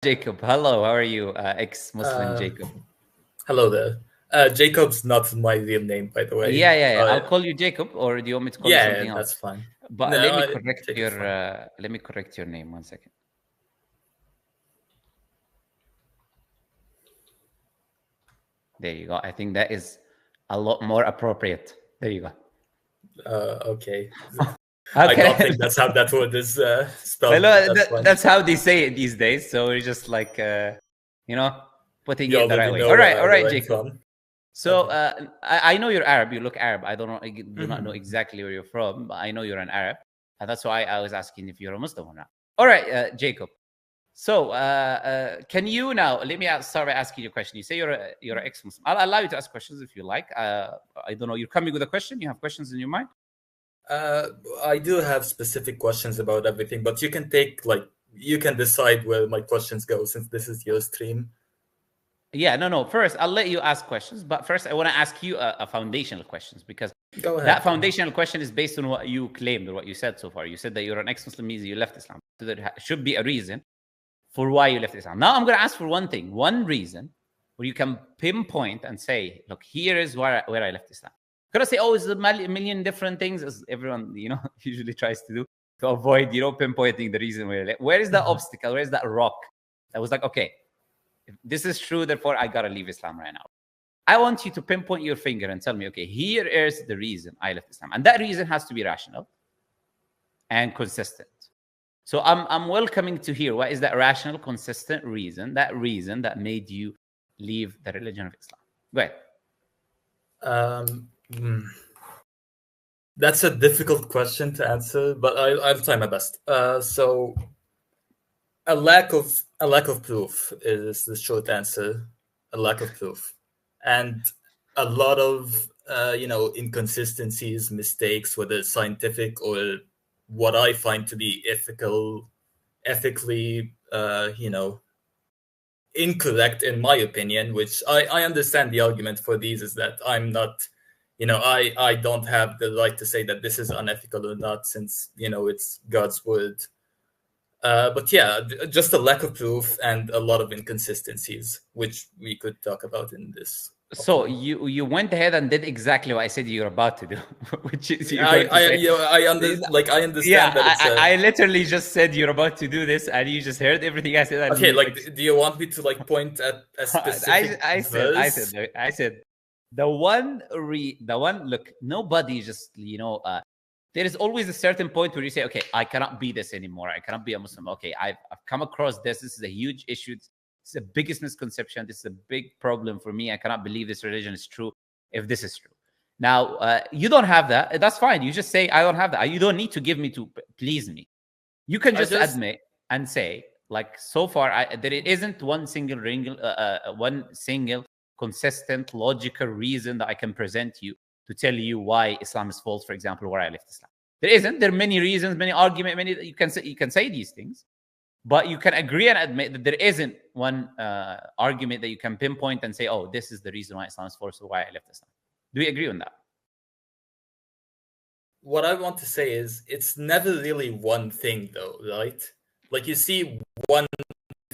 Jacob. Hello, how are you? Ex-Muslim Uh, Jacob. Hello there. Jacob's not my real name, by the way. Yeah. I'll call you Jacob, or do you want me to call you Yeah, something else? that's fine. But No, let me correct Jacob's fine. your name 1 second. There you go. I think that is a lot more appropriate. There you go. Okay. I don't Okay. think that's how that word is Well, spelled, but that's fine. that's how they say it these days. So we're just like, putting You it the already right way. know where All I'm right, going Jacob. from. So Okay. I know you're Arab. You look Arab. I don't know. I do not know Mhm. exactly where you're from, but I know you're an Arab, and that's why I was asking if you're a Muslim or not. All right, Jacob. So can you now? Let me start by asking you a question. You say you're an ex-Muslim. I'll allow you to ask questions if you like. I don't know. You're coming with a question. You have questions in your mind. Uh, I do have specific questions about everything, but you can decide where my questions go since this is your stream. Yeah, no. First, I'll let you ask questions, but first, I want to ask you a foundational questions because Go that ahead. foundational question is based on what you claimed or what you said so far. You said that you're an ex-Muslim means you left Islam. So there should be a reason for why you left Islam. Now, I'm going to ask for one thing, one reason where you can pinpoint and say, look, here is where I left Islam. Could I say, oh, it's a million different things, as everyone usually tries to do to avoid pinpointing the reason where is the obstacle, where is that rock that was like, okay, if this is true, therefore I gotta leave Islam right now. I want you to pinpoint your finger and tell me, okay, here is the reason I left Islam. And that reason has to be rational and consistent. So I'm welcoming to hear what is that rational, consistent reason that made you leave the religion of Islam. Go ahead. Hmm. That's a difficult question to answer, but I'll try my best. So a lack of proof is the short answer. A lack of proof, and a lot of inconsistencies, mistakes, whether scientific or what I find to be ethically, incorrect in my opinion. Which I understand the argument for these is that I'm not, I don't have the right to say that this is unethical or not, since it's God's word. But yeah, just a lack of proof and a lot of inconsistencies, which we could talk about in this So offline. you went ahead and did exactly what I said you're about to do, which is you're I going to I say, you know, I yeah, understand that it's a I literally just said you're about to do this, and you just heard everything I said, and okay. you Like, do you want me to point at a specific verse? I said the one look, nobody just there is always a certain point where you say, okay, I cannot be this anymore, I cannot be a Muslim. Okay, I've come across this is a huge issue, it's the biggest misconception, this is a big problem for me, I cannot believe this religion is true if this is true. Now you don't have that, that's fine, you just say I don't have that, you don't need to give me to please me. You can I just just admit and say, like, so far there isn't one single consistent logical reason that I can present you to tell you why Islam is false, for example, where I left Islam. There isn't. There are many reasons, many arguments, many you can say these things, but you can agree and admit that there isn't one argument that you can pinpoint and say, oh, this is the reason why Islam is false or why I left Islam. Do we agree on that? what I want to say is it's never really one thing though, right? Like, you see one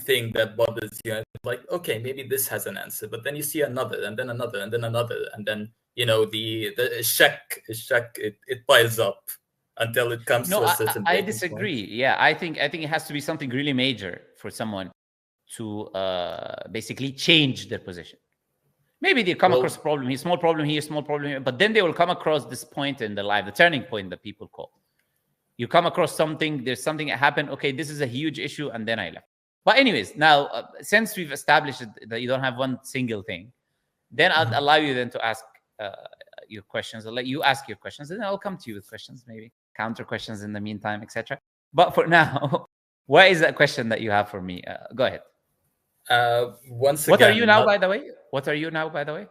thing that bothers you, and like, okay, maybe this has an answer, but then you see another, and then another, and then another, and then the shack, it piles up until it comes No, to a certain I breaking point. disagree. Yeah, I think it has to be something really major for someone to basically change their position. Maybe they come across Well, a problem here, small problem here, small problem here, but then they will come across this point in their life, the turning point that people call. You come across something, there's something that happened. Okay, this is a huge issue, and then I left. But anyways, now since we've established that you don't have one single thing, then I'll allow you then to ask uh, your questions. I'll let you ask your questions, and then I'll come to you with questions, maybe counter questions in the meantime, etc. But for now, what is that question that you have for me? Go ahead. once What are you again, now, not by the way? What are you now, by the way?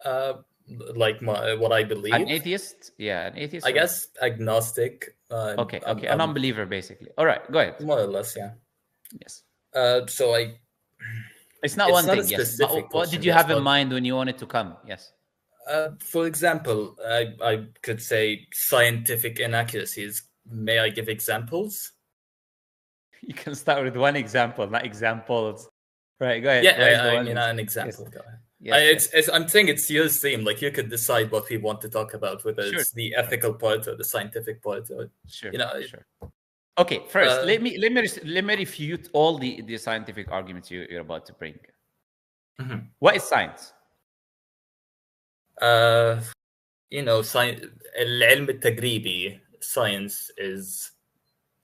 uh, like what I An believe. atheist? Yeah, an atheist I or guess agnostic. okay, okay, an unbeliever, basically. All right, go ahead. More or less, yeah. Yes, So it's not it's one not a thing. Yes, but specific what did question. you Yes, have in but mind when you wanted to come? Yes. for example, I could say scientific inaccuracies. May I give examples? You can start with one example, not examples. Right, go ahead. Yeah, I mean, an example. Yes. Go ahead. Yes, I'm saying it's your theme. Like, you could decide what we want to talk about, whether Sure. it's the ethical part or the scientific part, or Sure. sure. Okay, first, let me refute all the scientific arguments you're about to bring. Mm-hmm. What is science? العلم التجريبي, science is.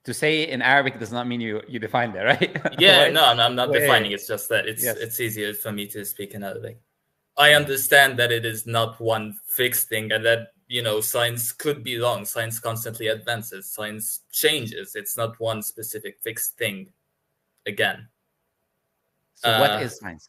To say in Arabic does not mean you define that, right? Yeah, no, I'm not defining. It's just that it's easier for me to speak in Arabic. I understand that it is not one fixed thing, and that science could be wrong. Science constantly advances. Science changes. It's not one specific fixed thing. Again. So what is science?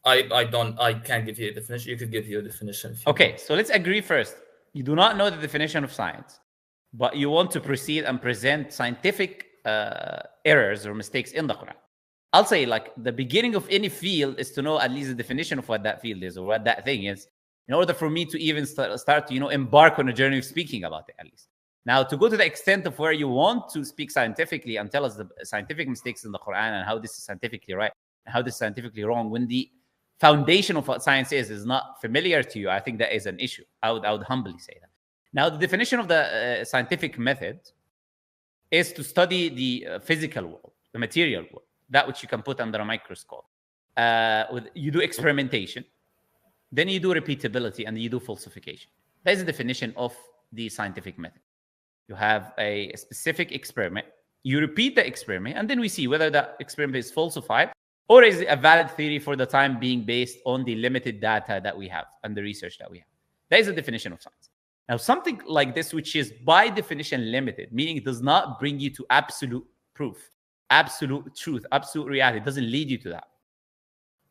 I can't give you a definition. You could give you a definition. Okay, so let's agree first. You do not know the definition of science, but you want to proceed and present scientific errors or mistakes in the Quran. I'll say, like, the beginning of any field is to know at least the definition of what that field is or what that thing is, in order for me to even start to embark on a journey of speaking about it, at least. Now, to go to the extent of where you want to speak scientifically and tell us the scientific mistakes in the Quran and how this is scientifically right and how this is scientifically wrong, when the foundation of what science is not familiar to you, I think that is an issue. I would humbly say that. Now, the definition of the scientific method is to study the physical world, the material world, that which you can put under a microscope. You do experimentation, then you do repeatability, and you do falsification. That is the definition of the scientific method. You have a specific experiment, you repeat the experiment, and then we see whether that experiment is falsified or is it a valid theory for the time being based on the limited data that we have and the research that we have. That is the definition of science. Now, something like this, which is by definition limited, meaning it does not bring you to absolute proof, absolute truth, absolute reality, it doesn't lead you to that.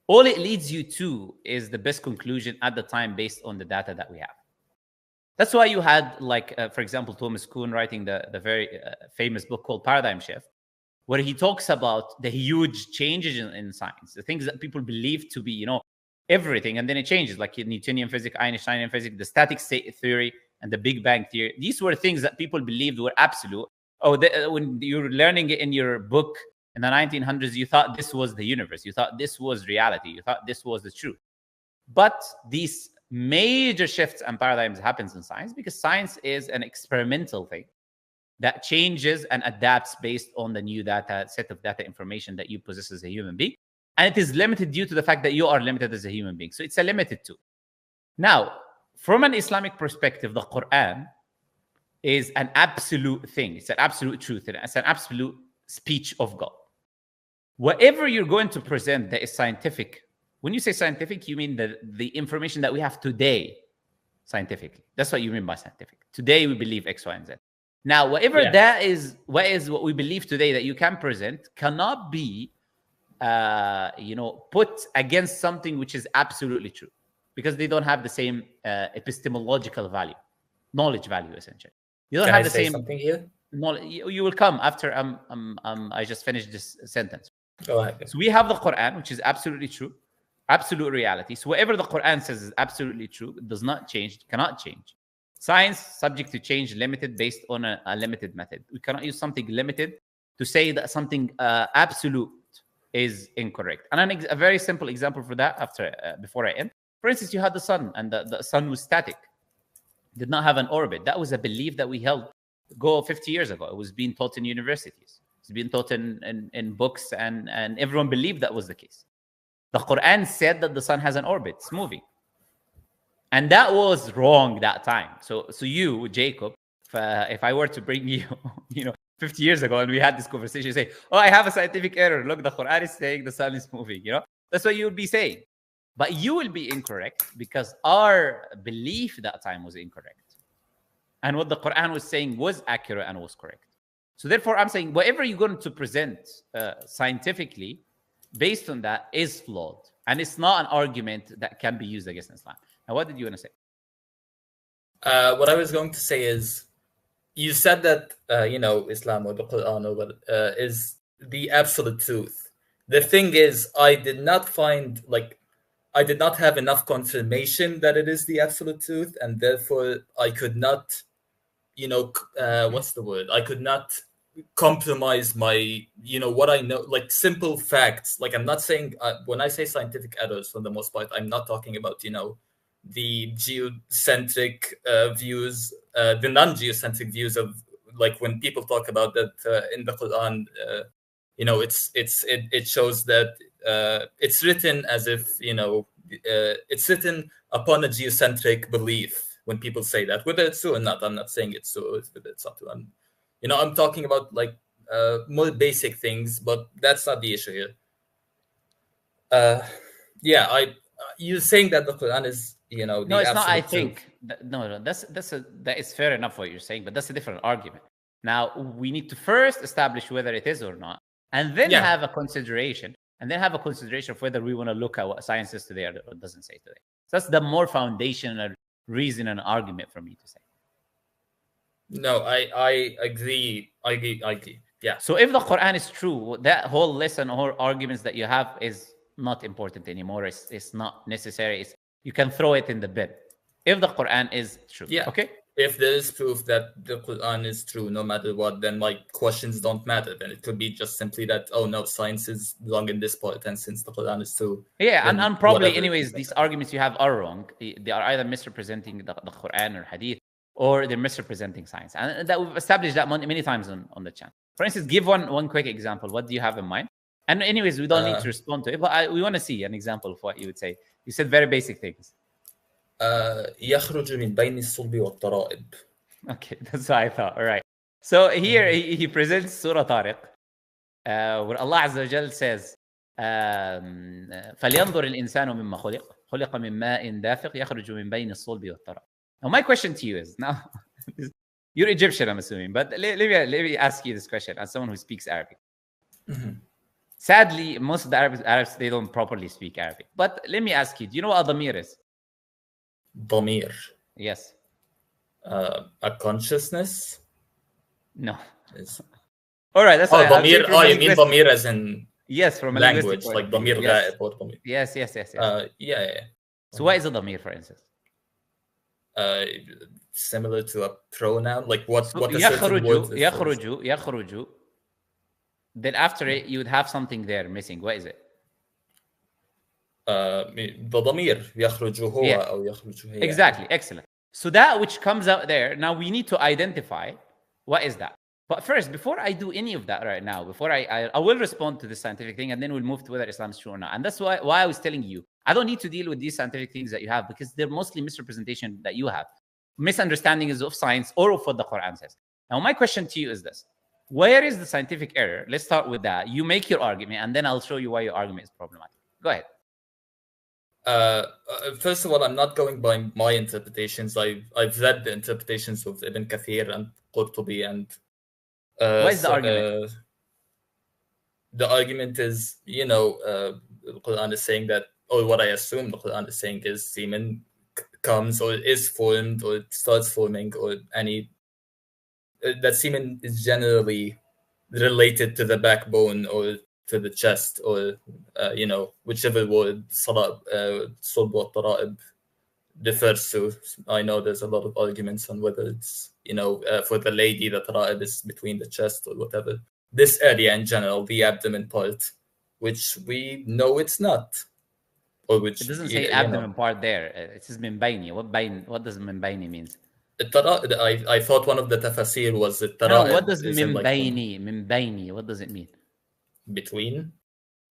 All it leads you to is the best conclusion at the time based on the data that we have. That's why you had, like, for example, Thomas Kuhn writing the very famous book called Paradigm Shift, where he talks about the huge changes in science, the things that people believe to be, everything, and then it changes, like Newtonian physics, Einsteinian physics, the static state theory, and the Big Bang theory. These were things that people believed were absolute. When you're learning it in your book in the 1900s, you thought this was the universe. You thought this was reality. You thought this was the truth. But these major shifts and paradigms happens in science because science is an experimental thing that changes and adapts based on the new set of data information that you possess as a human being. And it is limited due to the fact that you are limited as a human being. So it's a limited tool. Now, from an Islamic perspective, the Quran is an absolute thing. It's an absolute truth. It's an absolute speech of God. Whatever you're going to present that is scientific, when you say scientific, you mean the information that we have today scientifically. That's what you mean by scientific. Today, we believe X, Y, and Z. Now, whatever that is, what we believe today that you can present cannot be, put against something which is absolutely true, because they don't have the same epistemological value, knowledge value, essentially. You don't have the same something here. Knowledge. You will come after I just finished this sentence. Go ahead. So we have the Quran, which is absolutely true, absolute reality. So whatever the Quran says is absolutely true. It does not change. It cannot change. Science, subject to change, limited, based on a limited method. We cannot use something limited to say that something absolute is incorrect. And a very simple example for that, before I end. For instance, you had the sun, and the sun was static, did not have an orbit. That was a belief that we held 50 years ago. It was being taught in universities. It's being taught in books, and everyone believed that was the case. The Quran said that the sun has an orbit, it's moving. And that was wrong that time. So you, Jacob, if I were to bring you, 50 years ago, and we had this conversation, you say, oh, I have a scientific error. Look, the Quran is saying the sun is moving. That's what you would be saying. But you will be incorrect because our belief that time was incorrect. And what the Quran was saying was accurate and was correct. So therefore, I'm saying whatever you're going to present scientifically based on that is flawed. And it's not an argument that can be used against Islam. Now, what did you want to say? What I was going to say is, you said that, Islam or the Quran or what, is the absolute truth. The thing is, I did not find, I did not have enough confirmation that it is the absolute truth, and therefore I could not, what's the word? I could not compromise my, what I know, like simple facts. Like I'm not saying, when I say scientific errors, for the most part, I'm not talking about, the geocentric views, the non-geocentric views of, like when people talk about that in the Quran, it shows that it's written as if, it's written upon a geocentric belief. When people say that, whether it's true or not, I'm not saying it's true, whether it's not true. I'm talking about like more basic things, but that's not the issue here. You're saying that the Quran is, no, it's not. I think no, that is fair enough what you're saying, but that's a different argument. Now we need to first establish whether it is or not, and then have a consideration, of whether we want to look at what science says today or doesn't say today. So that's the more foundational reason and argument for me to say. No, I agree. Yeah. So if the Quran is true, that whole lesson or arguments that you have is not important anymore. It's not necessary. You can throw it in the bin if the Quran is true. Yeah. Okay. If there is proof that the Quran is true, no matter what, then like questions don't matter. Then it could be just simply that, oh no, science is wrong in this part, and since the Quran is true. Yeah, and probably anyways, these arguments you have are wrong. They are either misrepresenting the Quran or Hadith, or they're misrepresenting science. And that we've established that many times on the channel. For instance, give one quick example. What do you have in mind? And anyways, we don't need to respond to it, but we want to see an example of what you would say. You said very basic things. يخرج من بين الصلب والترائب. Okay, that's what I thought. All right. So here he presents Surah Tariq, where Allah Azza wa Jal says, فلينظر الإنسان مما خلق من ماء دافق يخرج من بين الصلب والترائب. Now my question to you is, now you're Egyptian, I'm assuming, but let me ask you this question as someone who speaks Arabic. Mm-hmm. Sadly, most of the Arabs, they don't properly speak Arabic. But let me ask you, do you know what a dhamir is? Dhamir. Yes. A consciousness? No. All right, that's dhamir. You mean dhamir as in yes, from a language, like dhamir yes. or dhamir. Yes. Yeah. So what is a dhamir, for instance? Similar to a pronoun, like what a certain word is. يخرج. Then after it, you would have something there missing. What is it? The dhamir يخرج هو أو يخرج هي. Exactly. Excellent. So that which comes out there, now we need to identify what is that. But first, before I do any of that right now, before I will respond to the scientific thing, and then we'll move to whether Islam is true or not. And that's why I was telling you, I don't need to deal with these scientific things that you have, because they're mostly misrepresentation that you have. Misunderstandings of science or of what the Quran says. Now, my question to you is this. Where is the scientific error? Let's start with that. You make your argument, and then I'll show you why your argument is problematic. Go ahead. First of all, I'm not going by my interpretations. I've read the interpretations of Ibn Kathir and Qurtubi, and what is the argument? The argument is, the Quran is saying that, or what I assume the Quran is saying is semen comes or is formed or starts forming, or that semen is generally related to the backbone or to the chest, or whichever word صلب والترائب refers to. I know there's a lot of arguments on whether it's for the lady the tara'ib is between the chest or whatever. This area in general, the abdomen part, which we know it's not, or which it doesn't say abdomen part there. It says min bayni. What does min bayni means? I thought one of the tafasir was the tara'ib. No, what does min bayni? Min bayni. What does it mean? Between?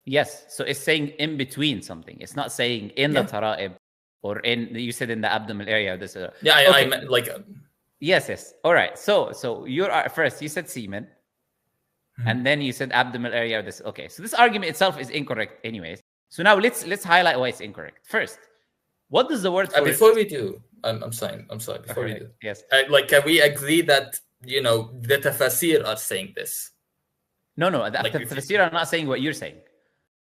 Yes. So it's saying in between something. It's not saying in the tara'ib or in, you said in the abdominal area. I meant like... Yes. All right. So you're first, you said semen. And then you said abdominal area. Okay. So this argument itself is incorrect anyways. So now let's highlight why it's incorrect. First, what does the word for before we do, I'm sorry. Before we do. Yes. Can we agree that, the tafasir are saying this? No. The tafsir are not saying what you're saying.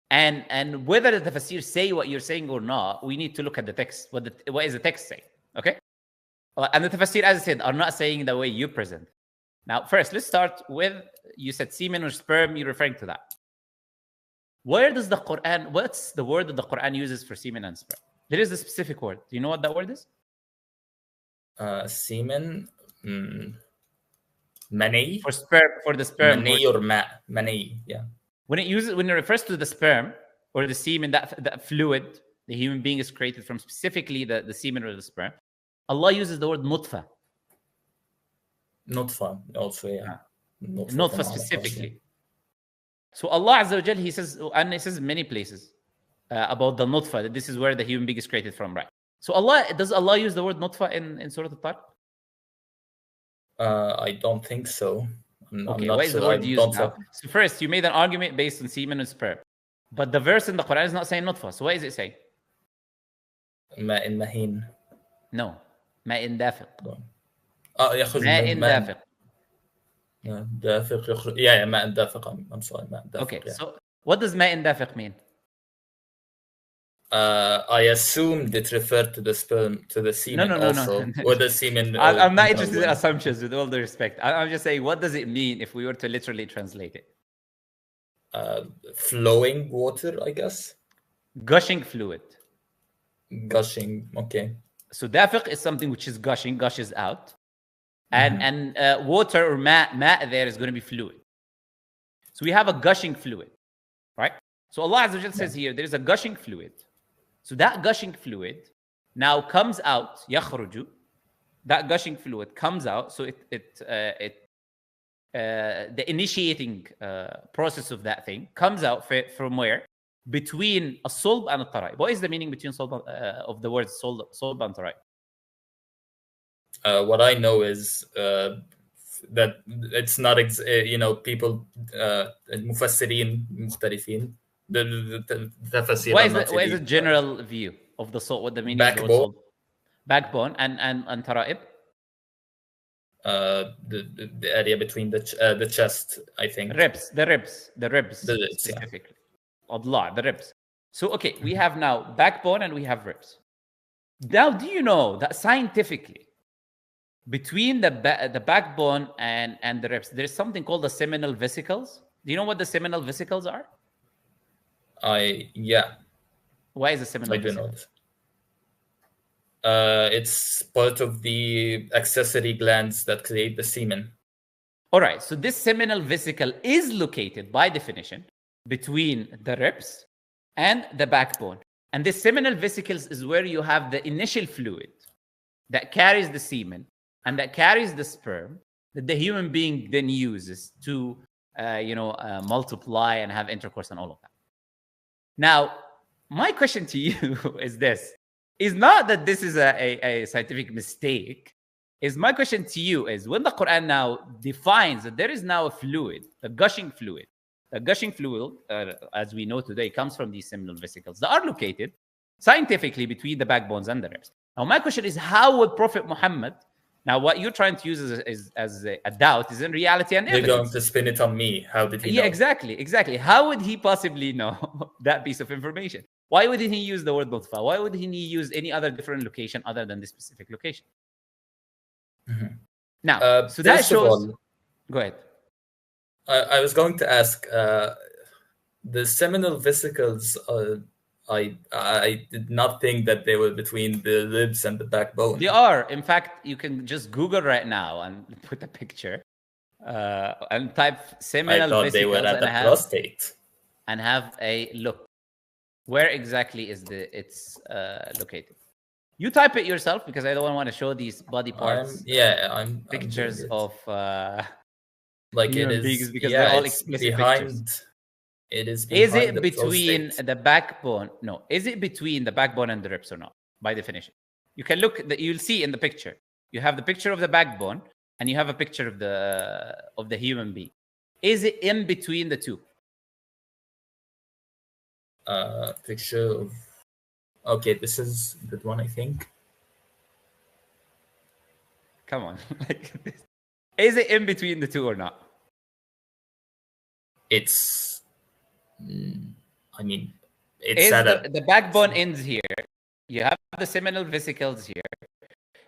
And whether the tafsir say what you're saying or not, we need to look at the text. What is the text saying? Okay? And the tafsir, as I said, are not saying the way you present. Now, first, let's start with, you said semen or sperm, you're referring to that. Where does the Quran, what's the word that the Quran uses for semen and sperm? There is a specific word. Do you know what that word is? Semen, mani. For sperm, for the sperm. Mani or mani, yeah. When it refers to the sperm or the semen, that fluid the human being is created from, specifically the semen or the sperm, Allah uses the word nutfa. Nutfa also, yeah. Nutfa specifically. So Allah Azza wa Jal, He says, and He says in many places about the nutfa, that this is where the human being is created from, right? So does Allah use the word nutfa in Surah Al-Tariq? I don't think so. Okay, why is the word used now? So first, you made an argument based on semen and sperm. But the verse in the Quran is not saying nutfa. So what is it saying? Ma'in mahin. No. Ma'in dafiq. يخرج Ma'in dafiq. دافق يخرج. Yeah, ma'in dafiq. I'm sorry, ma'in dafiq. Okay, yeah. so what does ma'in dafiq mean? I assumed it referred to the sperm, to the semen also. Or the semen. I'm not interested in assumptions, with all the respect. I'm just saying, what does it mean if we were to literally translate it? Flowing water, I guess. Gushing fluid. Gushing, okay. So dafiq is something which is gushing, gushes out. And water or ma there is going to be fluid. So we have a gushing fluid, right? So Allah Azza wa Jal says here, there is a gushing fluid. So that gushing fluid now comes out, yakhruju. That gushing fluid comes out. So the initiating process of that thing comes out from where? Between a sulb and a taraib. What is the meaning between of the words sulb and taraib? What I know is that it's not, people, mufassirin, mukhtarifin. What is the general view of the soul? What the meaning backbone. of the word soul? Backbone and taraib? The area between the chest, I think. The ribs specifically. Allah, the ribs. So, okay, we have now backbone and we have ribs. Now, do you know that scientifically, between the backbone and the ribs, there's something called the seminal vesicles? Do you know what the seminal vesicles are? Yeah. Why is the seminal vesicle? I do not. It's part of the accessory glands that create the semen. All right. So this seminal vesicle is located, by definition, between the ribs and the backbone. And this seminal vesicles is where you have the initial fluid that carries the semen and that carries the sperm that the human being then uses to, multiply and have intercourse and all of that. Now, my question to you is this. Is not that this is a scientific mistake. My question to you is, when the Quran now defines that there is now a fluid, a gushing fluid, as we know today, comes from these seminal vesicles that are located scientifically between the backbones and the ribs. Now, my question is, how would Prophet Muhammad, now what you're trying to use as a doubt is in reality and evidence. You're going to spin it on me. How did he know? Yeah, exactly. How would he possibly know that piece of information? Why wouldn't he use the word nutfa? Why wouldn't he use any other different location other than this specific location? Mm-hmm. Now, so that shows... Go ahead. I was going to ask, the seminal vesicles, I did not think that they were between the ribs and the backbone. They are. In fact, you can just Google right now and put a picture and type seminal vesicles. I thought they were at the prostate. And have a look. Where exactly is it's located? You type it yourself, because I don't want to show these body parts. I'm pictures of like it is, because they're all explicit pictures. It is. Is it between the backbone? No. Is it between the backbone and the ribs or not? By definition, you can look. You'll see in the picture. You have the picture of the backbone, and you have a picture of the human being. Is it in between the two? Picture of. Okay, this is the one, I think. Come on, like this. Is it in between the two or not? It's. I mean, it's the backbone ends here. You have the seminal vesicles here,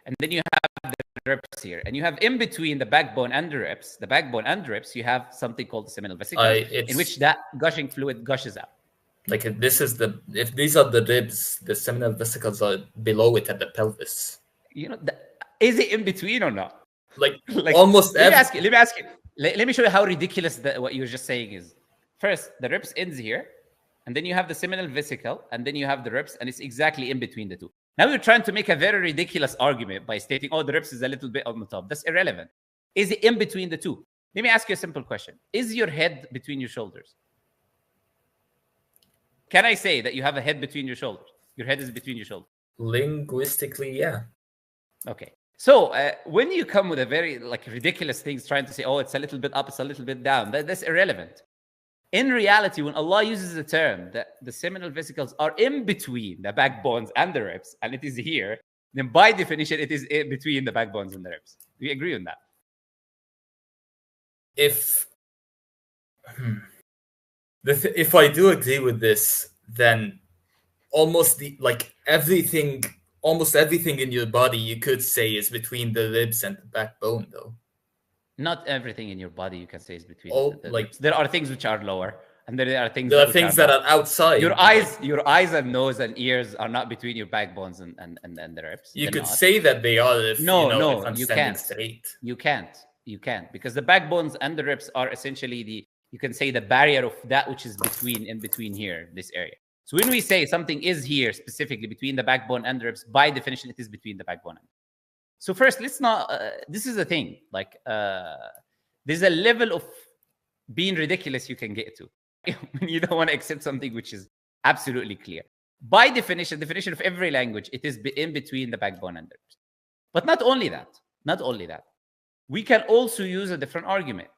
and then you have the ribs here, and you have in between the backbone and the ribs. You have something called the seminal vesicles, in which that gushing fluid gushes out. Like if these are the ribs, the seminal vesicles are below it at the pelvis. You know, is it in between or not? Like, Like, almost let me ask you. Let me show you how ridiculous what you're just saying is. First, the ribs ends here, and then you have the seminal vesicle, and then you have the ribs, and it's exactly in between the two. Now you're trying to make a very ridiculous argument by stating, oh, the ribs is a little bit on the top. That's irrelevant. Is it in between the two? Let me ask you a simple question. Is your head between your shoulders? Can I say that you have a head between your shoulders? Your head is between your shoulders. Linguistically, yeah. Okay. So when you come with a very ridiculous things trying to say, oh, it's a little bit up, it's a little bit down, that's irrelevant. In reality, when Allah uses the term that the seminal vesicles are in between the backbones and the ribs, and it is here, then by definition, it is in between the backbones and the ribs. Do you agree on that? If I do agree with this, then almost everything in your body you could say is between the ribs and the backbone, though. Not everything in your body you can say is between. There are things which are lower, and there are things that are outside. Your eyes and nose and ears are not between your backbones and the ribs. You could say that they are if if I'm you standing can't. straight. You can't because the backbones and the ribs are essentially you can say the barrier of that which is in between here, this area. So when we say something is here specifically between the backbone and the ribs, by definition, it is between the backbone and. So first, let's not. This is the thing. There's a level of being ridiculous you can get to when you don't want to accept something which is absolutely clear. By definition of every language, it is in between the backbone and the ribs. But not only that. We can also use a different argument.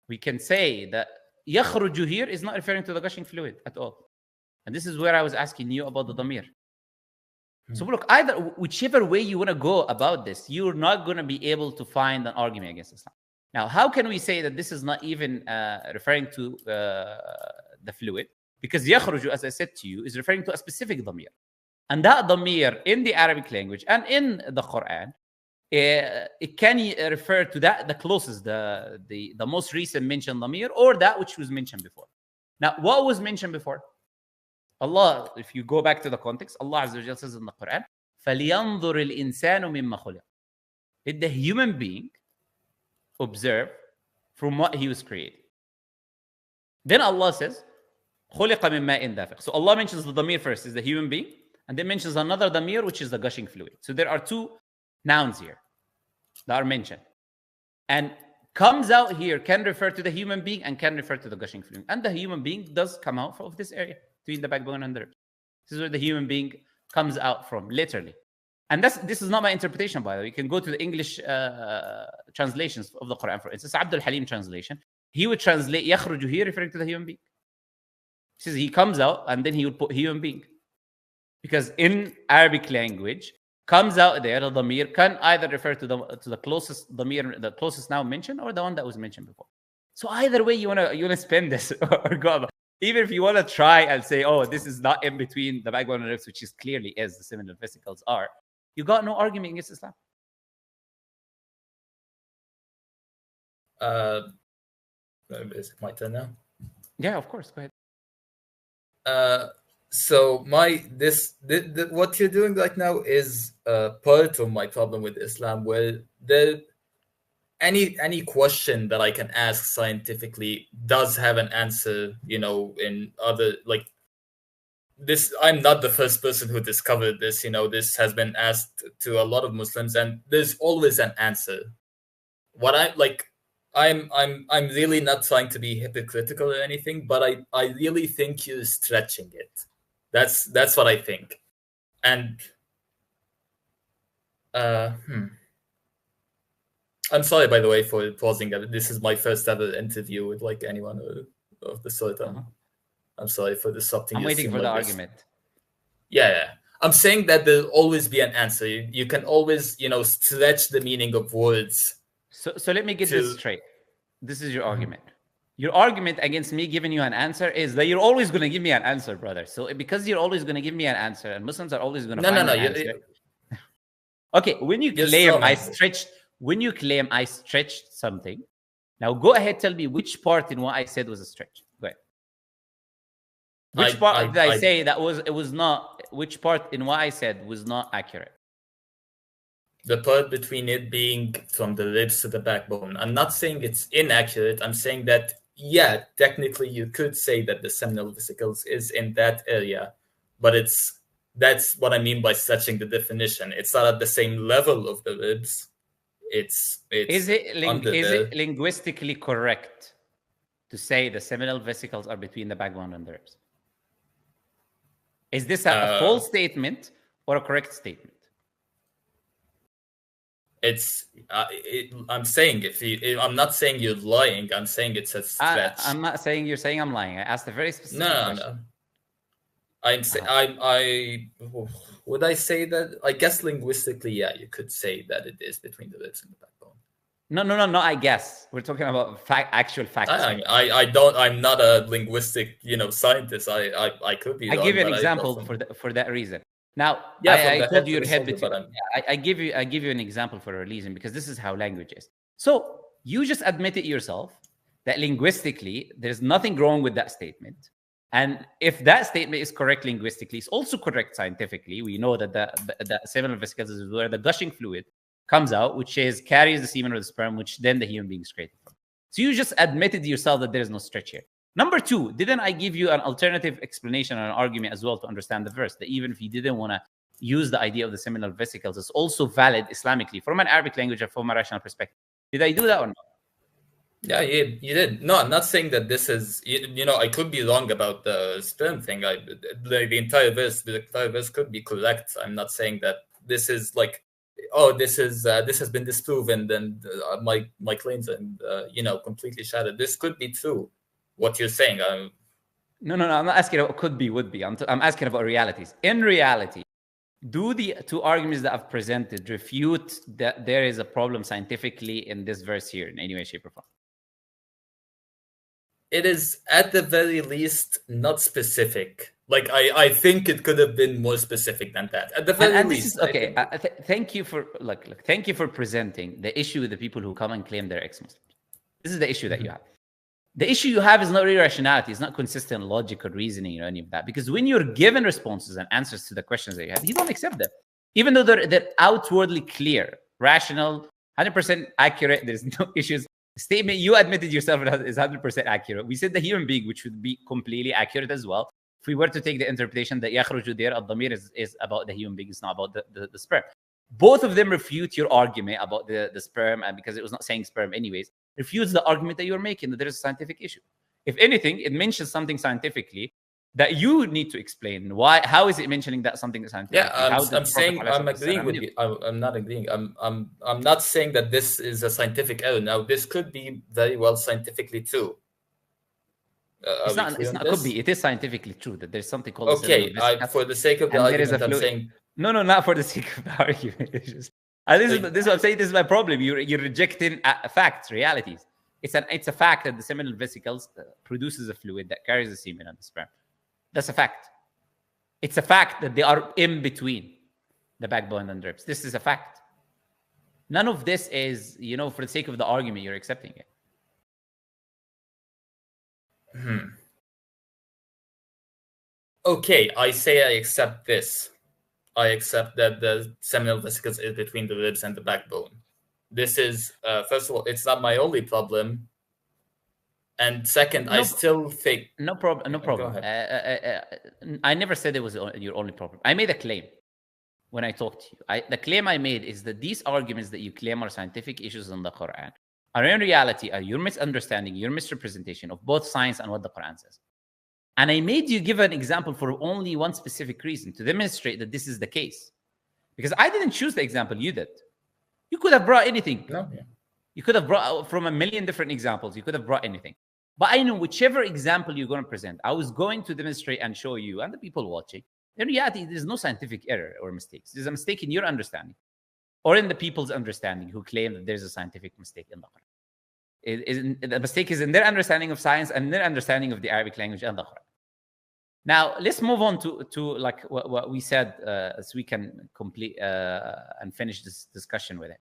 We can say that يخرج here is not referring to the gushing fluid at all. And this is where I was asking you about the damir. So look, whichever way you want to go about this, you're not going to be able to find an argument against Islam. Now, how can we say that this is not even referring to the fluid? Because يخرج, as I said to you, is referring to a specific damir. And that damir in the Arabic language and in the Quran, it can refer to the closest, the most recent mentioned damir, or that which was mentioned before. Now, what was mentioned before? Allah, if you go back to the context, Allah Azza wa Jalla says in the Quran, فَلْيَنْظُرِ الْإِنسَانُ مِمَّا خُلِقَ. Let the human being observe from what he was created. Then Allah says, خُلِقَ مِن مَاءٍ دَافِقٍ. So Allah mentions the damir first, is the human being, and then mentions another damir, which is the gushing fluid. So there are two nouns here that are mentioned. And comes out here can refer to the human being and can refer to the gushing fluid. And the human being does come out of this area between the backbone and the ribs. This is where the human being comes out from, literally. And this is not my interpretation, by the way. You can go to the English translations of the Quran. For instance, Abdul Halim translation. He would translate يخرج here referring to the human being. He says he comes out and then he would put human being. Because in Arabic language, comes out there, the damir can either refer to the closest damir, the closest noun mentioned, or the one that was mentioned before. So either way you wanna spend this or go about. Even if you want to try and say, oh, this is not in between the backbone and ribs, which is clearly is the seminal vesicles are, you got no argument against Islam. Is it my turn now? Yeah, of course. Go ahead. So what you're doing right now is part of my problem with Islam, where any question that I can ask scientifically does have an answer, in other this. I'm not the first person who discovered this. This has been asked to a lot of Muslims, and there's always an answer. What I'm really not trying to be hypocritical or anything, but I really think you're stretching it. That's what I think. And I'm sorry, by the way, for pausing. This is my first ever interview with anyone of the sort. I'm sorry for disrupting. I'm waiting for the argument. Yeah. I'm saying that there'll always be an answer. You can always, stretch the meaning of words. So let me get this straight. This is your argument. Your argument against me giving you an answer is that you're always going to give me an answer, brother. So because you're always going to give me an answer, and Muslims are always going to find an answer. Okay, when you claim I stretched something, now go ahead, tell me which part in what I said was a stretch. Go ahead. Which part did I say that it was not? Which part in what I said was not accurate? The part between it being from the ribs to the backbone. I'm not saying it's inaccurate. I'm saying that, yeah, technically you could say that the seminal vesicles is in that area, but that's what I mean by stretching the definition. It's not at the same level of the ribs. Is it linguistically correct to say the seminal vesicles are between the backbone and the ribs? Is this a false statement or a correct statement? I'm saying I'm not saying you're lying. I'm saying it's a stretch. I'm not saying you're saying I'm lying. I asked a very specific question. No. Would I say that? I guess linguistically, yeah, you could say that it is between the ribs and the backbone. No. I guess we're talking about actual facts. I'm not a linguistic, scientist. I could be. I give you an example for that reason. Now, I told you your head between. I give you an example for a reason, because this is how language is. So you just admitted yourself that linguistically there's nothing wrong with that statement, and if that statement is correct linguistically, it's also correct scientifically. We know that the seminal vesicles is where the gushing fluid comes out, which carries the semen or the sperm, which then the human being is created from. So you just admitted to yourself that there is no stretch here. Number two, didn't I give you an alternative explanation or an argument as well to understand the verse? That even if you didn't want to use the idea of the seminal vesicles, it's also valid Islamically from an Arabic language and from a rational perspective. Did I do that or not? Yeah, you did. No, I'm not saying that this is, I could be wrong about the sperm thing. The entire verse could be correct. I'm not saying that this is like, this has been disproven, and my claims are, completely shattered. This could be true. What you're saying. No. I'm not asking about could be, would be. I'm asking about realities. In reality, do the two arguments that I've presented refute that there is a problem scientifically in this verse here in any way, shape, or form? It is at the very least not specific. Like I think it could have been more specific than that. At the very least. Okay. Thank you for thank you for presenting the issue with the people who come and claim they're ex-Muslims. This is the issue that you have. The issue you have is not irrationality. It's not consistent logical reasoning or any of that. Because when you're given responses and answers to the questions that you have, you don't accept them. Even though they're outwardly clear, rational, 100% accurate, there's no issues. The statement you admitted yourself is 100% accurate. We said the human being, which would be completely accurate as well. If we were to take the interpretation that yakhruju there, al-dhamir is about the human being, it's not about the sperm. Both of them refute your argument about the sperm, and because it was not saying sperm anyways, refutes the argument that you're making, that there is a scientific issue. If anything, it mentions something scientifically that you need to explain. How is it mentioning that something is scientific? Yeah, I'm saying I'm agreeing with you. I'm not agreeing. I'm not saying that this is a scientific error. Now, this could be very well scientifically true. It's not could be. It is scientifically true that there's something called. Okay, for the sake of the argument, I'm saying. No, not for the sake of the argument. It's just, this is what I'm saying. This is my problem. You're rejecting facts, realities. It's a fact that the seminal vesicles produces a fluid that carries the semen and the sperm. That's a fact. It's a fact that they are in between the backbone and the ribs. This is a fact. None of this is, for the sake of the argument, you're accepting it. Okay, I say I accept this. I accept that the seminal vesicles is between the ribs and the backbone. This is, first of all, it's not my only problem. And second, I still think... No problem. I never said it was your only problem. I made a claim when I talked to you. The claim I made is that these arguments that you claim are scientific issues in the Quran are in reality your misunderstanding, your misrepresentation of both science and what the Quran says. And I made you give an example for only one specific reason, to demonstrate that this is the case. Because I didn't choose the example, you did. You could have brought anything. No, yeah. You could have brought from a million different examples. You could have brought anything. But I know whichever example you're going to present, I was going to demonstrate and show you and the people watching, in reality, there's no scientific error or mistakes. There's a mistake in your understanding or in the people's understanding who claim that there's a scientific mistake in the Quran. The mistake is in their understanding of science and their understanding of the Arabic language and the Quran. Now, let's move on to like what we said, so we can complete and finish this discussion with it.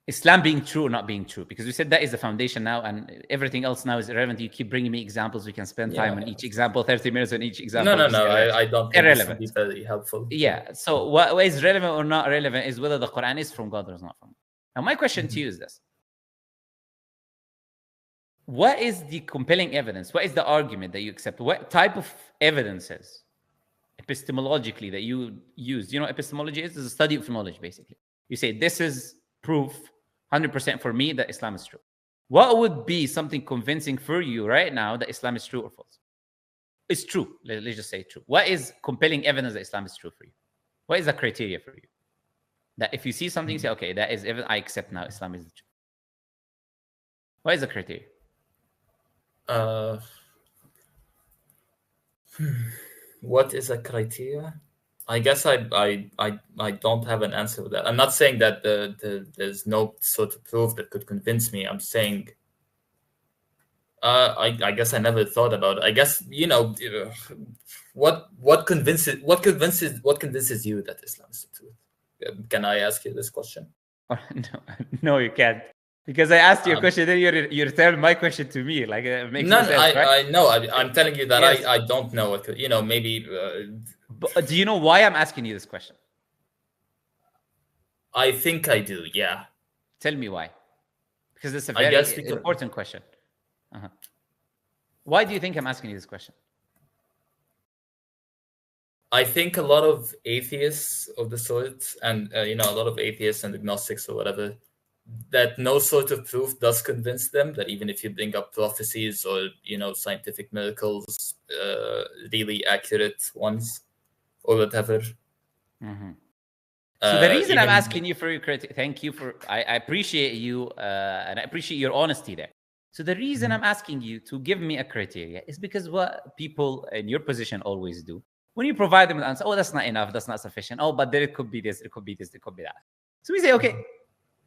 Islam being true or not being true, because we said that is the foundation now, and everything else now is irrelevant. You keep bringing me examples. We can spend time on each example, 30 minutes on each example. No. I don't think irrelevant. This would be very helpful. Yeah. So what is relevant or not relevant is whether the Quran is from God or is not from God. Now, my question to you is this. What is the compelling evidence? What is the argument that you accept? What type of evidences, epistemologically, that you use? You know what epistemology is? It's a study of knowledge, basically. You say, this is proof 100% for me that Islam is true. What would be something convincing for you right now that Islam is true or false? It's true. Let's just say true. What is compelling evidence that Islam is true for you? What is the criteria for you? That if you see something, you say, okay, that is evidence, I accept now Islam is the truth. What is the criteria? What is a criteria? I guess I don't have an answer for that. I'm not saying that there's no sort of proof that could convince me. I'm saying I guess I never thought about it. I guess, you know, what convinces you that Islam is the truth? Can I ask you this question? No, you can't. Because I asked you a question, then you returned my question to me. Like, it makes no sense, right? I know. I'm telling you that yes. I don't know. You know, maybe... But do you know why I'm asking you this question? I think I do, yeah. Tell me why. Because it's a very important question. Uh-huh. Why do you think I'm asking you this question? I think a lot of atheists of the sort, and you know, a lot of atheists and agnostics or whatever, that no sort of proof does convince them, that even if you bring up prophecies or, you know, scientific miracles, really accurate ones or whatever. Mm-hmm. So the reason I'm asking you for your credit, thank you for, I appreciate you and I appreciate your honesty there. So the reason I'm asking you to give me a criteria is because what people in your position always do, when you provide them an answer, oh, that's not enough, that's not sufficient. Oh, but there it could be this, it could be this, it could be that. So we say, okay,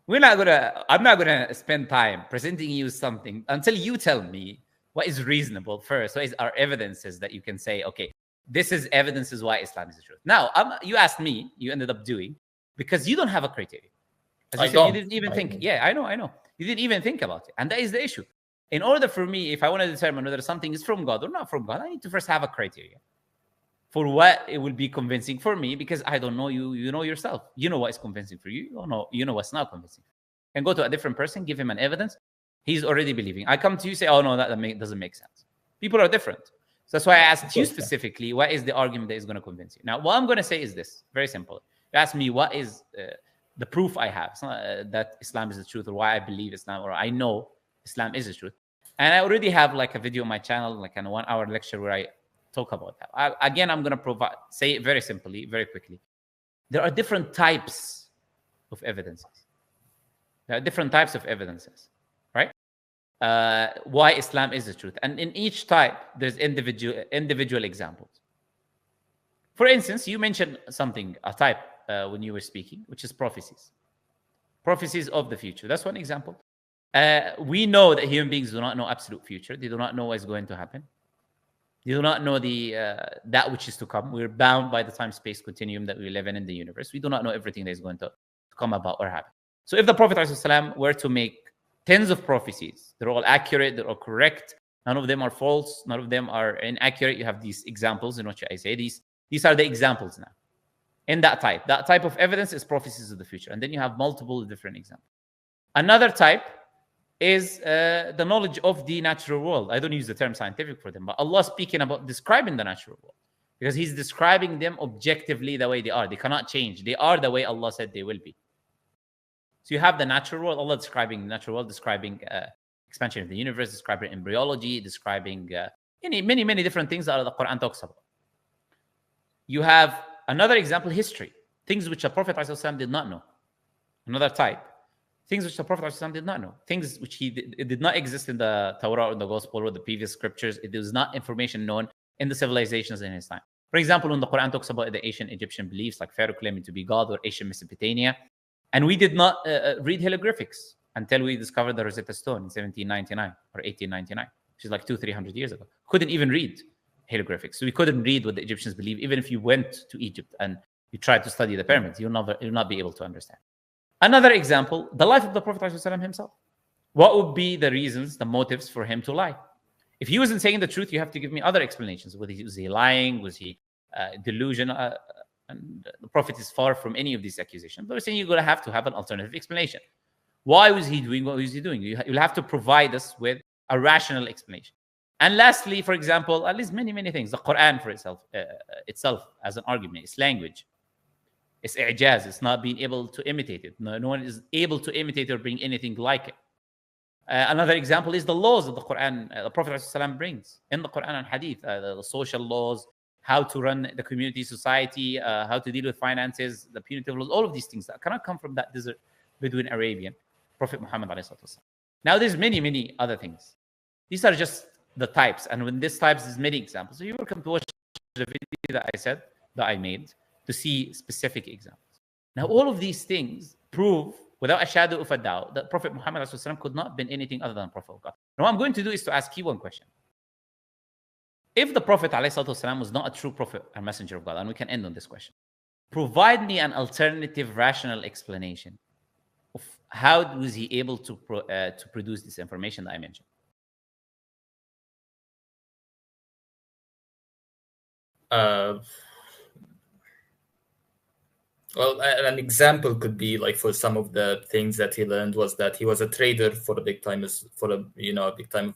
I'm not gonna spend time presenting you something until you tell me what is reasonable first. What is our evidences that you can say, okay, this is evidences why Islam is the truth. Now, you asked me, you ended up doing, because you don't have a criteria. As you said, you didn't even think. Yeah, I know. You didn't even think about it. And that is the issue. In order for me, if I want to determine whether something is from God or not from God, I need to first have a criteria for what it will be convincing for me, because I don't know you. You know yourself. You know what is convincing for you. You know what's not convincing. And go to a different person, give him an evidence. He's already believing. I come to you, say, oh, no, that doesn't make sense. People are different. So that's why I asked you specifically, what is the argument that is going to convince you? Now, what I'm going to say is this, very simple. You ask me, what is the proof I have? It's not that Islam is the truth or why I believe Islam or I know Islam is the truth. And I already have like a video on my channel, like a 1-hour lecture where I talk about that. Again, I'm going to say it very simply, very quickly. There are different types of evidences. There are different types of evidences, right? Why Islam is the truth. And in each type, there's individual examples. For instance, you mentioned a type when you were speaking, which is prophecies. Prophecies of the future. That's one example. We know that human beings do not know absolute future. They do not know what is going to happen. They do not know that which is to come. We're bound by the time-space continuum that we live in the universe. We do not know everything that is going to come about or happen. So if the Prophet ﷺ were to make tens of prophecies, they're all accurate, they're all correct, none of them are false, none of them are inaccurate. You have these examples in which I say these are the examples now. In that type of evidence is prophecies of the future. And then you have multiple different examples. Another type is the knowledge of the natural world. I don't use the term scientific for them, but Allah speaking about describing the natural world, because he's describing them objectively the way they are. They cannot change. They are the way Allah said they will be. So you have the natural world, Allah describing the natural world, describing expansion of the universe, describing embryology, describing many different things that the Quran talks about. You have another example, history, things which the Prophet ﷺ did not know. Another type, things which the Prophet ﷺ did not know, things which it did not exist in the Torah or the Gospel or the previous scriptures. It was not information known in the civilizations in his time. For example, when the Quran talks about the ancient Egyptian beliefs, like Pharaoh claiming to be God, or ancient Mesopotamia, and we did not read hieroglyphics until we discovered the Rosetta Stone in 1799 or 1899, which is like 200-300 years ago. Couldn't even read hieroglyphics. So we couldn't read what the Egyptians believe. Even if you went to Egypt and you tried to study the pyramids, you'll not be able to understand. Another example, the life of the Prophet ﷺ himself. What would be the reasons, the motives for him to lie? If he wasn't saying the truth, you have to give me other explanations. Was he lying? Was he delusional? And the Prophet is far from any of these accusations. But we're saying you're going to have an alternative explanation. Why was he doing what was he doing? You'll have to provide us with a rational explanation. And lastly, for example, at least many things. The Quran for itself as an argument, its language. It's i'jaz. It's not being able to imitate it. No one is able to imitate or bring anything like it. Another example is the laws of the Quran, the Prophet ﷺ brings in the Quran and Hadith, the social laws, how to run the community, society, how to deal with finances, the punitive laws, all of these things that cannot come from that desert Bedouin Arabian, Prophet Muhammad ﷺ. Now, there's many other things. These are just the types. And when these types, there's many examples. So you're welcome to watch the video that I made to see specific examples. Now, all of these things prove without a shadow of a doubt that Prophet Muhammad ﷺ could not have been anything other than a prophet of God. Now, what I'm going to do is to ask you one question. If the Prophet ﷺ was not a true prophet and messenger of God, and we can end on this question, provide me an alternative rational explanation of how was he able to produce this information that I mentioned. Well, an example could be like for some of the things that he learned was that he was a trader for a big time of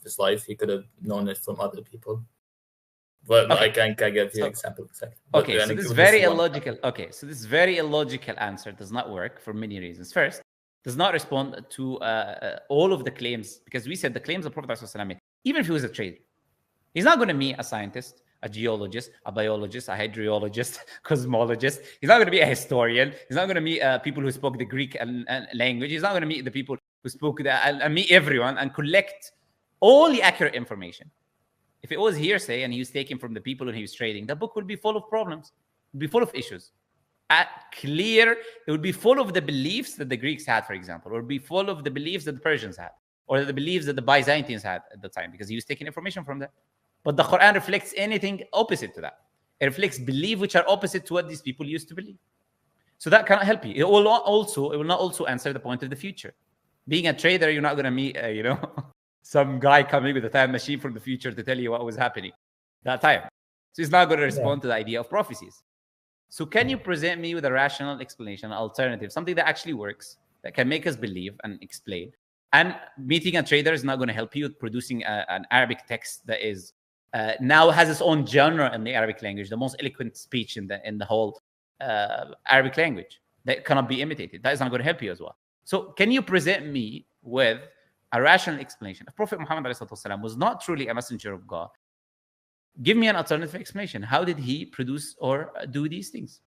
his life. He could have known it from other people. But okay. I can't give you an example exactly. Okay, so this is very illogical. Okay, so this very illogical answer does not work for many reasons. First, does not respond to all of the claims, because we said the claims of Prophet ﷺ made, even if he was a trader, he's not going to meet a scientist, a geologist, a biologist, a hydrologist, cosmologist. He's not going to be a historian. He's not going to meet people who spoke the Greek and language. He's not going to meet the people who spoke and meet everyone and collect all the accurate information. If it was hearsay and he was taken from the people and he was trading, the book would be full of problems, would be full of issues. It would be full of the beliefs that the Greeks had, for example, or be full of the beliefs that the Persians had, or the beliefs that the Byzantines had at the time, because he was taking information from them. But the Quran reflects anything opposite to that. It reflects belief which are opposite to what these people used to believe. So that cannot help you. It will not also answer the point of the future. Being a trader, you're not going to meet, some guy coming with a time machine from the future to tell you what was happening that time. So he's not going to respond to the idea of prophecies. So can you present me with a rational explanation, an alternative, something that actually works, that can make us believe and explain? And meeting a trader is not going to help you with producing an Arabic text that is now has its own genre in the Arabic language, the most eloquent speech in the whole Arabic language that cannot be imitated. That is not going to help you as well. So can you present me with a rational explanation? If Prophet Muhammad ﷺ was not truly a messenger of God, give me an alternative explanation. How did he produce or do these things?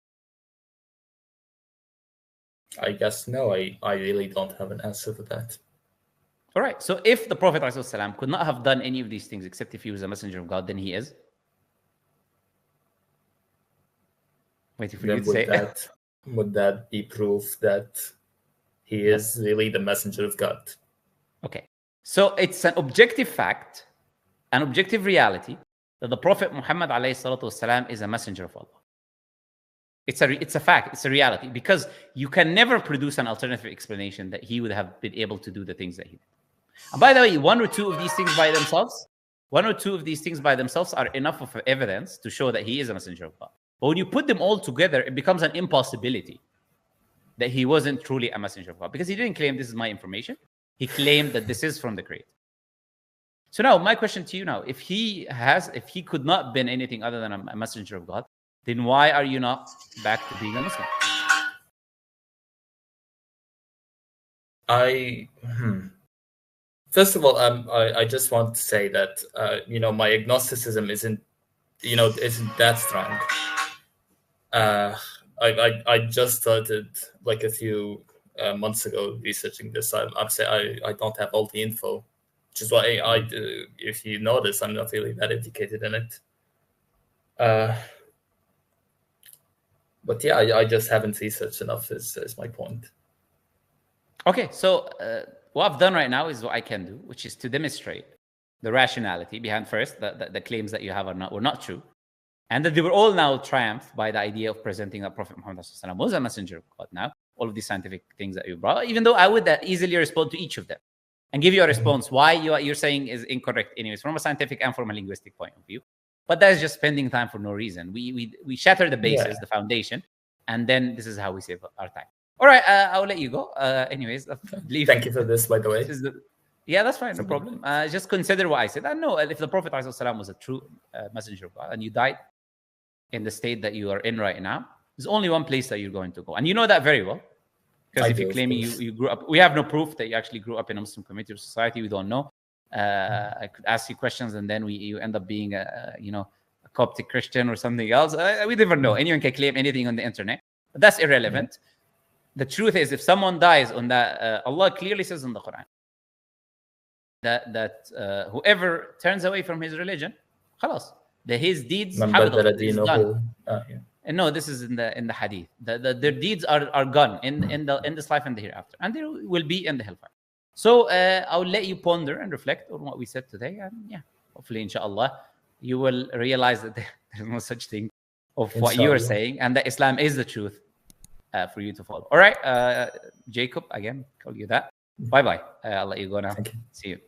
I guess no, I really don't have an answer for that. All right. So if the Prophet ﷺ could not have done any of these things except if he was a messenger of God, then he is? Waiting for you to say. Would that be proof that he is really the messenger of God? Okay. So it's an objective fact, an objective reality that the Prophet Muhammad ﷺ is a messenger of Allah. It's a fact. It's a reality, because you can never produce an alternative explanation that he would have been able to do the things that he did. And by the way, one or two of these things by themselves are enough of evidence to show that he is a messenger of God. But when you put them all together, it becomes an impossibility that he wasn't truly a messenger of God, because he didn't claim this is my information. He claimed that this is from the Creator. So now my question to you now, if he could not have been anything other than a messenger of God, then why are you not back to being a Muslim? First of all, I just want to say that my agnosticism isn't that strong. I just started like a few months ago researching this. I don't have all the info, which is why if you notice, I'm not really that educated in it. But yeah, I just haven't researched enough is my point. Okay, so what I've done right now is what I can do, which is to demonstrate the rationality behind first the claims that you have were not true, and that they were all now triumphed by the idea of presenting that Prophet Muhammad ﷺ was a messenger of God now, all of these scientific things that you brought, even though I would easily respond to each of them and give you a response why you're saying is incorrect anyways, from a scientific and from a linguistic point of view. But that is just spending time for no reason. We shatter the basis, the foundation, and then this is how we save our time. All right, I'll let you go. Anyways, thank you for this, by the way. Yeah, that's fine, no problem. Just consider what I said. I know if the Prophet ﷺ was a true messenger of God and you died in the state that you are in right now, there's only one place that you're going to go. And you know that very well. Because if you claim you grew up, we have no proof that you actually grew up in a Muslim community or society. We don't know. I could ask you questions and then you end up being a Coptic Christian or something else. We never know. Anyone can claim anything on the internet. But that's irrelevant. The truth is, if someone dies on that, Allah clearly says in the Quran that whoever turns away from his religion, khalas, his deeds is done. And no, this is in the hadith. Their deeds are gone in this life and the hereafter, and they will be in the hellfire. So I'll let you ponder and reflect on what we said today, and yeah, hopefully, inshallah, you will realize that there's no such thing of what you are saying, and that Islam is the truth for you to follow. All right, Jacob, again, call you that. Bye bye. I'll let you go now. See you.